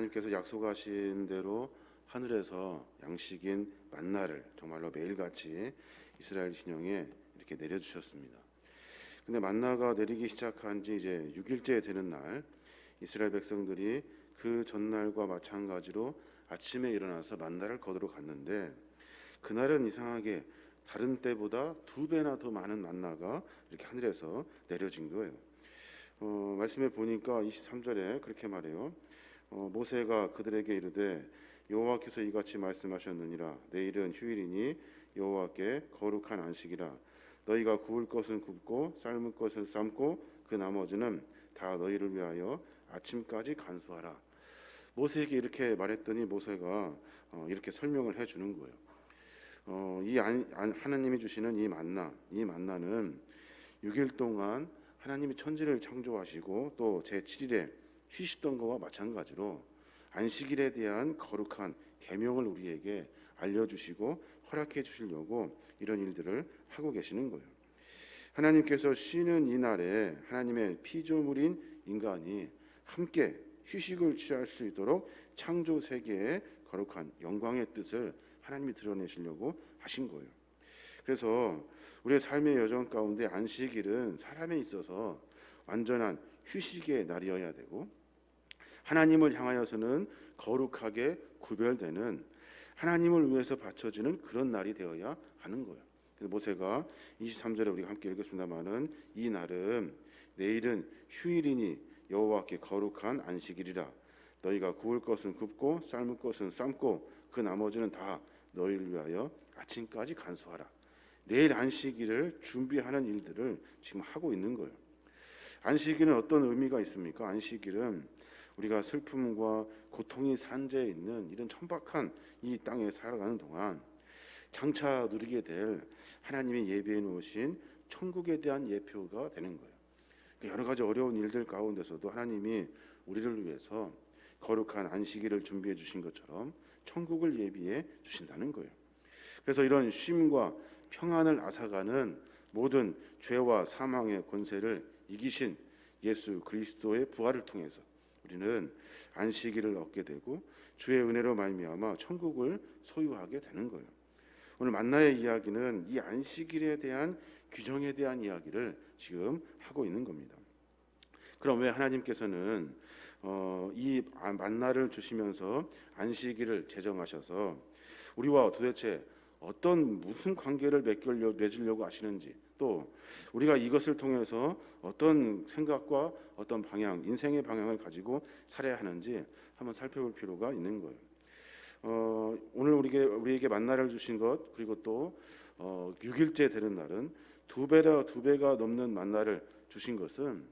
하나님께서 약속하신 대로 하늘에서 양식인 만나를 정말로 매일같이 이스라엘 진영에 이렇게 내려주셨습니다. 근데 만나가 내리기 시작한 지 이제 6일째 되는 날, 이스라엘 백성들이 그 전날과 마찬가지로 아침에 일어나서 만나를 거두러 갔는데, 그날은 이상하게 다른 때보다 2배나 더 많은 만나가 이렇게 하늘에서 내려진 거예요. 말씀에 보니까 23절에 그렇게 말해요. 모세가 그들에게 이르되 여호와께서 이같이 말씀하셨느니라. 내일은 휴일이니 여호와께 거룩한 안식이라. 너희가 구울 것은 굽고 삶을 것은 삶고 그 나머지는 다 너희를 위하여 아침까지 간수하라. 모세에게 이렇게 말했더니 모세가 이렇게 설명을 해주는 거예요. 하나님이 주시는 이 만나는 6일 동안 하나님이 천지를 창조하시고 또 제7일에 쉬시던 것과 마찬가지로 안식일에 대한 거룩한 계명을 우리에게 알려주시고 허락해 주시려고 이런 일들을 하고 계시는 거예요. 하나님께서 쉬는 이 날에 하나님의 피조물인 인간이 함께 휴식을 취할 수 있도록 창조 세계의 거룩한 영광의 뜻을 하나님이 드러내시려고 하신 거예요. 그래서 우리의 삶의 여정 가운데 안식일은 사람에 있어서 완전한 휴식의 날이어야 되고, 하나님을 향하여서는 거룩하게 구별되는, 하나님을 위해서 바쳐지는 그런 날이 되어야 하는 거예요. 그래서 모세가 23절에 우리가 함께 읽었습니다마는 이 날은 내일은 휴일이니 여호와께 거룩한 안식일이라. 너희가 구울 것은 굽고 삶을 것은 삶고 그 나머지는 다 너희를 위하여 아침까지 간수하라. 내일 안식일을 준비하는 일들을 지금 하고 있는 거예요. 안식일은 어떤 의미가 있습니까? 안식일은 우리가 슬픔과 고통이 산재해 있는 이런 천박한 이 땅에 살아가는 동안 장차 누리게 될 하나님이 예비해 놓으신 천국에 대한 예표가 되는 거예요. 여러 가지 어려운 일들 가운데서도 하나님이 우리를 위해서 거룩한 안식일을 준비해 주신 것처럼 천국을 예비해 주신다는 거예요. 그래서 이런 쉼과 평안을 앗아가는 모든 죄와 사망의 권세를 이기신 예수 그리스도의 부활을 통해서 우리는 안식일을 얻게 되고 주의 은혜로 말미암아 천국을 소유하게 되는 거예요. 오늘 만나의 이야기는 이 안식일에 대한 규정에 대한 이야기를 지금 하고 있는 겁니다. 그럼 왜 하나님께서는 이 만나를 주시면서 안식일을 제정하셔서 우리와 도대체 무슨 관계를 맺으려고 하시는지, 또 우리가 이것을 통해서 어떤 생각과 어떤 방향, 인생의 방향을 가지고 살아야 하는지 한번 살펴볼 필요가 있는 거예요. 오늘 우리에게 만나를 주신 것, 그리고 또 6일째 되는 날은 2배가 넘는 만나를 주신 것은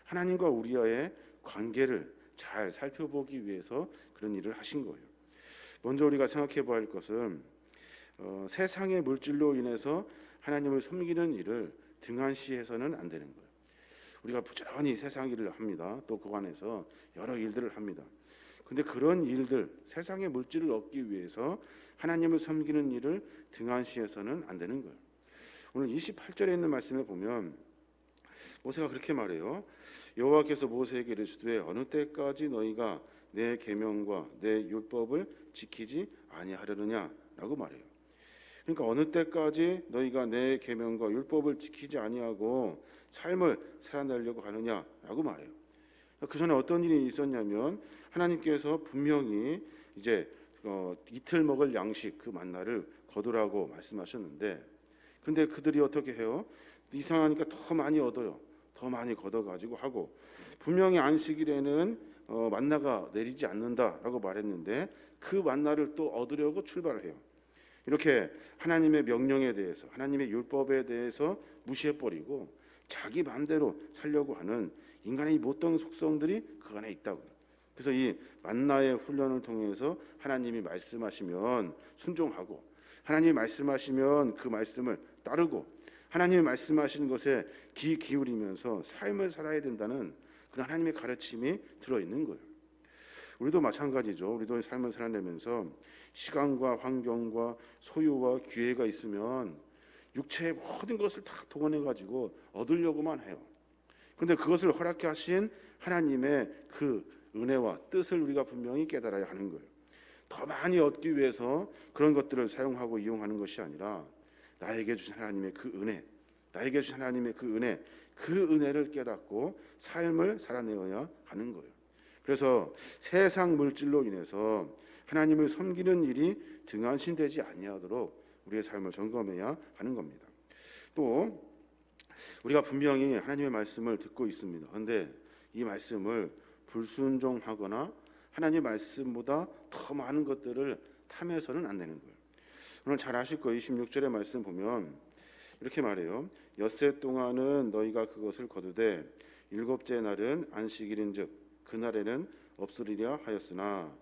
하나님과 우리와의 관계를 잘 살펴보기 위해서 그런 일을 하신 거예요. 먼저 우리가 생각해 봐야 할 것은 세상의 물질로 인해서 하나님을 섬기는 일을 등한시해서는 안 되는 거예요. 우리가 부지런히 세상 일을 합니다. 또 그 안에서 여러 일들을 합니다. 근데 그런 일들, 세상의 물질을 얻기 위해서 하나님을 섬기는 일을 등한시해서는 안 되는 거예요. 오늘 28절에 있는 말씀을 보면 모세가 그렇게 말해요. 여호와께서 모세에게 이르시되 어느 때까지 너희가 내 계명과 내 율법을 지키지 아니하려느냐라고 말해요. 그러니까 어느 때까지 너희가 내 계명과 율법을 지키지 아니하고 삶을 살아내려고 하느냐라고 말해요. 그 전에 어떤 일이 있었냐면 하나님께서 분명히 이제 이틀 먹을 양식 그 만나를 거두라고 말씀하셨는데, 근데 그들이 어떻게 해요? 이상하니까 더 많이 얻어요. 더 많이 걷어가지고 하고, 분명히 안식일에는 만나가 내리지 않는다라고 말했는데 그 만나를 또 얻으려고 출발을 해요. 이렇게 하나님의 명령에 대해서, 하나님의 율법에 대해서 무시해버리고 자기 마음대로 살려고 하는 인간의 못된 속성들이 그 안에 있다고요. 그래서 이 만나의 훈련을 통해서 하나님이 말씀하시면 순종하고, 하나님이 말씀하시면 그 말씀을 따르고, 하나님이 말씀하신 것에 귀 기울이면서 삶을 살아야 된다는 그런 하나님의 가르침이 들어있는 거예요. 우리도 마찬가지죠. 우리도 삶을 살아내면서 시간과 환경과 소유와 기회가 있으면 육체의 모든 것을 다 동원해가지고 얻으려고만 해요. 그런데 그것을 허락해 하신 하나님의 그 은혜와 뜻을 우리가 분명히 깨달아야 하는 거예요. 더 많이 얻기 위해서 그런 것들을 사용하고 이용하는 것이 아니라 나에게 주신 하나님의 그 은혜, 나에게 주신 하나님의 그 은혜, 그 은혜를 깨닫고 삶을 살아내어야 하는 거예요. 그래서 세상 물질로 인해서 하나님을 섬기는 일이 등한시되지 아니하도록 우리의 삶을 점검해야 하는 겁니다. 또 우리가 분명히 하나님의 말씀을 듣고 있습니다. 그런데 이 말씀을 불순종하거나 하나님의 말씀보다 더 많은 것들을 탐해서는 안 되는 거예요. 오늘 잘 아실 거예요. 26절의 말씀 보면 이렇게 말해요. 엿새 동안은 너희가 그것을 거두되 일곱째 날은 안식일인즉 그날에는 없으리라 하였으나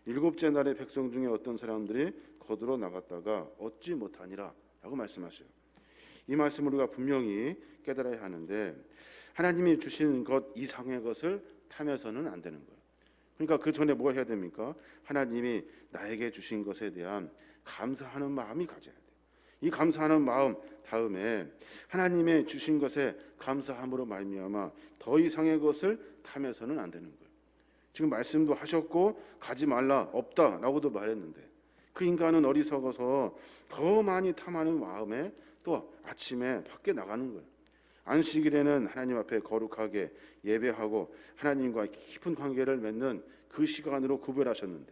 일곱째 날에 백성 중에 어떤 사람들이 거두러 나갔다가 얻지 못하니라 라고 말씀하셔요. 이 말씀을 우리가 분명히 깨달아야 하는데 하나님이 주신 것 이상의 것을 탐해서는 안 되는 거예요. 그러니까 그 전에 뭐 해야 됩니까? 하나님이 나에게 주신 것에 대한 감사하는 마음이 가져야 돼요. 이 감사하는 마음 다음에 하나님의 주신 것에 감사함으로 말미암아 더 이상의 것을 탐해서는 안 되는 거예요. 지금 말씀도 하셨고 가지 말라 없다라고도 말했는데 그 인간은 어리석어서 더 많이 탐하는 마음에 또 아침에 밖에 나가는 거예요. 안식일에는 하나님 앞에 거룩하게 예배하고 하나님과 깊은 관계를 맺는 그 시간으로 구별하셨는데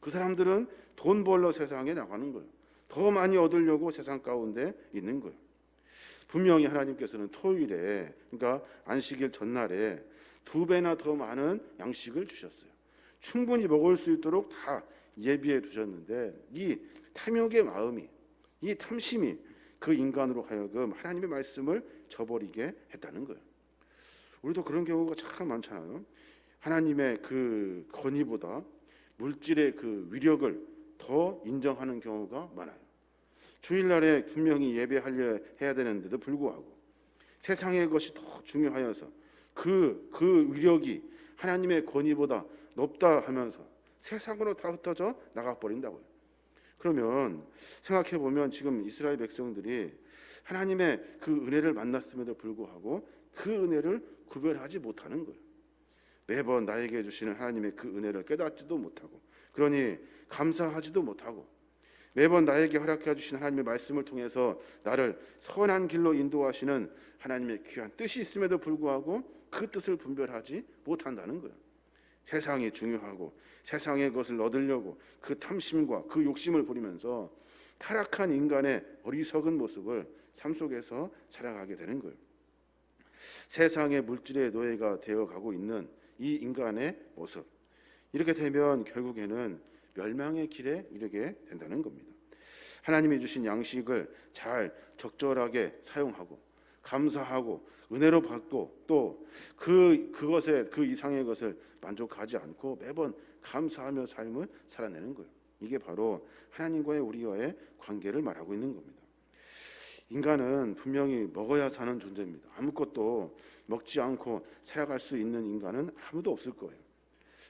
그 사람들은 돈 벌러 세상에 나가는 거예요. 더 많이 얻으려고 세상 가운데 있는 거예요. 분명히 하나님께서는 토요일에, 그러니까 안식일 전날에 2배나 더 많은 양식을 주셨어요. 충분히 먹을 수 있도록 다 예비해 두셨는데 이 탐욕의 마음이, 이 탐심이 그 인간으로 하여금 하나님의 말씀을 저버리게 했다는 거예요. 우리도 그런 경우가 참 많잖아요. 하나님의 그 권위보다 물질의 그 위력을 더 인정하는 경우가 많아요. 주일날에 분명히 예배하려 해야 되는데도 불구하고 세상의 것이 더 중요하여서 그 위력이 하나님의 권위보다 높다 하면서 세상으로 다 흩어져 나가버린다고요. 그러면 생각해 보면 지금 이스라엘 백성들이 하나님의 그 은혜를 만났음에도 불구하고 그 은혜를 구별하지 못하는 거예요. 매번 나에게 주시는 하나님의 그 은혜를 깨닫지도 못하고, 그러니 감사하지도 못하고, 매번 나에게 허락해 주신 하나님의 말씀을 통해서 나를 선한 길로 인도하시는 하나님의 귀한 뜻이 있음에도 불구하고 그 뜻을 분별하지 못한다는 거예요. 세상이 중요하고 세상의 것을 얻으려고 그 탐심과 그 욕심을 부리면서 타락한 인간의 어리석은 모습을 삶 속에서 살아가게 되는 거예요. 세상의 물질의 노예가 되어가고 있는 이 인간의 모습, 이렇게 되면 결국에는 멸망의 길에 이르게 된다는 겁니다. 하나님이 주신 양식을 잘 적절하게 사용하고 감사하고 은혜로 받고 또 그것에 그 이상의 것을 만족하지 않고 매번 감사하며 삶을 살아내는 거예요. 이게 바로 하나님과의 우리와의 관계를 말하고 있는 겁니다. 인간은 분명히 먹어야 사는 존재입니다. 아무것도 먹지 않고 살아갈 수 있는 인간은 아무도 없을 거예요.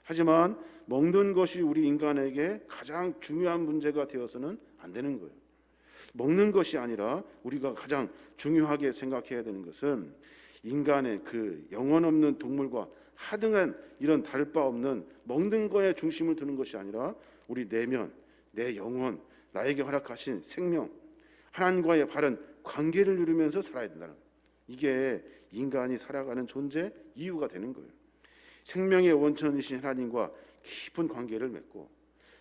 하지만 먹는 것이 우리 인간에게 가장 중요한 문제가 되어서는 안 되는 거예요. 먹는 것이 아니라 우리가 가장 중요하게 생각해야 되는 것은 인간의 그 영혼 없는 동물과 하등한 이런 다를 바 없는 먹는 거에 중심을 두는 것이 아니라 우리 내면, 내 영혼, 나에게 허락하신 생명, 하나님과의 바른 관계를 누리면서 살아야 된다는 거예요. 이게 인간이 살아가는 존재 이유가 되는 거예요. 생명의 원천이신 하나님과 깊은 관계를 맺고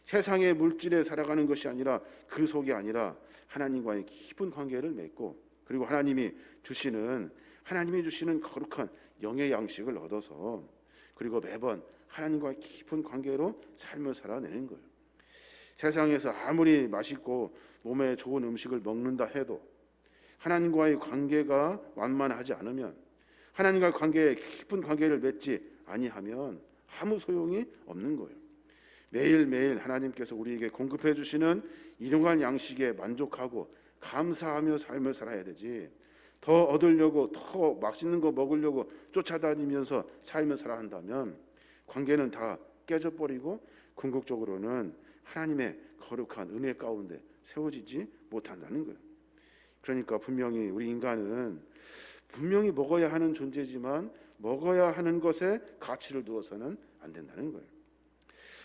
세상의 물질에 살아가는 것이 아니라 그 속이 아니라 하나님과의 깊은 관계를 맺고 그리고 하나님이 주시는 거룩한 영의 양식을 얻어서 그리고 매번 하나님과의 깊은 관계로 삶을 살아내는 거예요. 세상에서 아무리 맛있고 몸에 좋은 음식을 먹는다 해도 하나님과의 관계가 완만하지 않으면 하나님과의 관계에 깊은 관계를 맺지 아니하면 아무 소용이 없는 거예요. 매일매일 하나님께서 우리에게 공급해 주시는 일용할 양식에 만족하고 감사하며 삶을 살아야 되지 더 얻으려고 더 맛있는 거 먹으려고 쫓아다니면서 삶을 살아야 한다면 관계는 다 깨져버리고 궁극적으로는 하나님의 거룩한 은혜 가운데 세워지지 못한다는 거예요. 그러니까 분명히 우리 인간은 분명히 먹어야 하는 존재지만 먹어야 하는 것에 가치를 두어서는 안 된다는 거예요.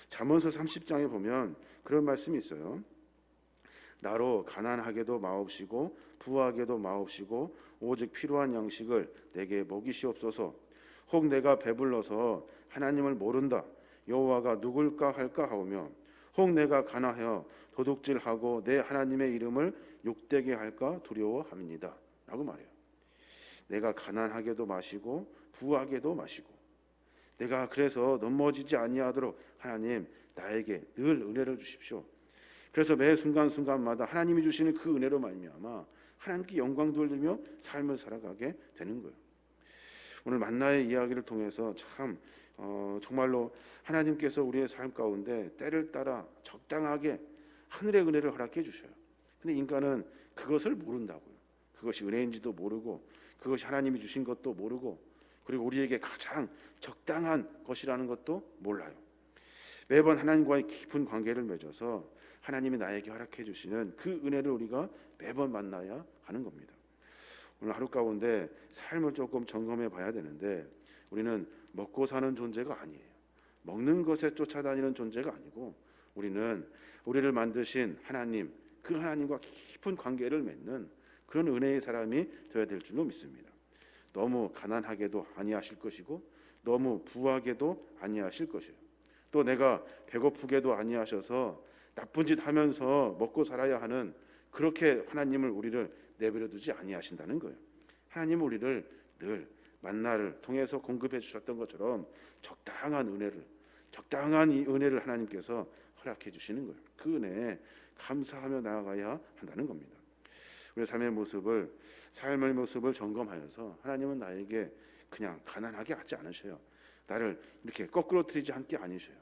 잠언서 30장에 보면 그런 말씀이 있어요. 나로 가난하게도 마옵시고 부하게도 마옵시고 오직 필요한 양식을 내게 먹이시옵소서. 혹 내가 배불러서 하나님을 모른다 여호와가 누굴까 할까 하오며 혹 내가 가나하여 도둑질하고 내 하나님의 이름을 욕되게 할까 두려워합니다 라고 말해요. 내가 가난하게도 마시고 부하게도 마시고 내가 그래서 넘어지지 아니하도록 하나님 나에게 늘 은혜를 주십시오. 그래서 매 순간순간마다 하나님이 주시는 그 은혜로 말미암아 하나님께 영광 돌리며 삶을 살아가게 되는 거예요. 오늘 만나의 이야기를 통해서 참 정말로 하나님께서 우리의 삶 가운데 때를 따라 적당하게 하늘의 은혜를 허락해 주셔요. 근데 인간은 그것을 모른다고요. 그것이 은혜인지도 모르고 그것이 하나님이 주신 것도 모르고 그리고 우리에게 가장 적당한 것이라는 것도 몰라요. 매번 하나님과의 깊은 관계를 맺어서 하나님이 나에게 허락해 주시는 그 은혜를 우리가 매번 만나야 하는 겁니다. 오늘 하루 가운데 삶을 조금 점검해 봐야 되는데 우리는 먹고 사는 존재가 아니에요. 먹는 것에 쫓아다니는 존재가 아니고 우리는 우리를 만드신 하나님, 그 하나님과 깊은 관계를 맺는 그런 은혜의 사람이 되어야 될 줄로 믿습니다. 너무 가난하게도 아니하실 것이고 너무 부하게도 아니하실 것이에요. 또 내가 배고프게도 아니하셔서 나쁜 짓 하면서 먹고 살아야 하는 그렇게 하나님을 우리를 내버려 두지 아니하신다는 거예요. 하나님은 우리를 늘 만나를 통해서 공급해 주셨던 것처럼 적당한 이 은혜를 하나님께서 허락해 주시는 거예요. 그 은혜에 감사하며 나아가야 한다는 겁니다. 우리 삶의 모습을 점검하여서 하나님은 나에게 그냥 가난하게 하지 않으셔요. 나를 이렇게 거꾸로 트이지 않게 아니셔요.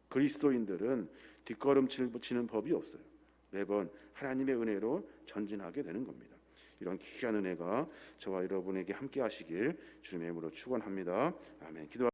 그리스도인들은 뒷걸음치는 법이 없어요. 매번 하나님의 은혜로 전진하게 되는 겁니다. 이런 귀한 은혜가 저와 여러분에게 함께 하시길 주님의 이름으로 축원합니다. 아멘. 기도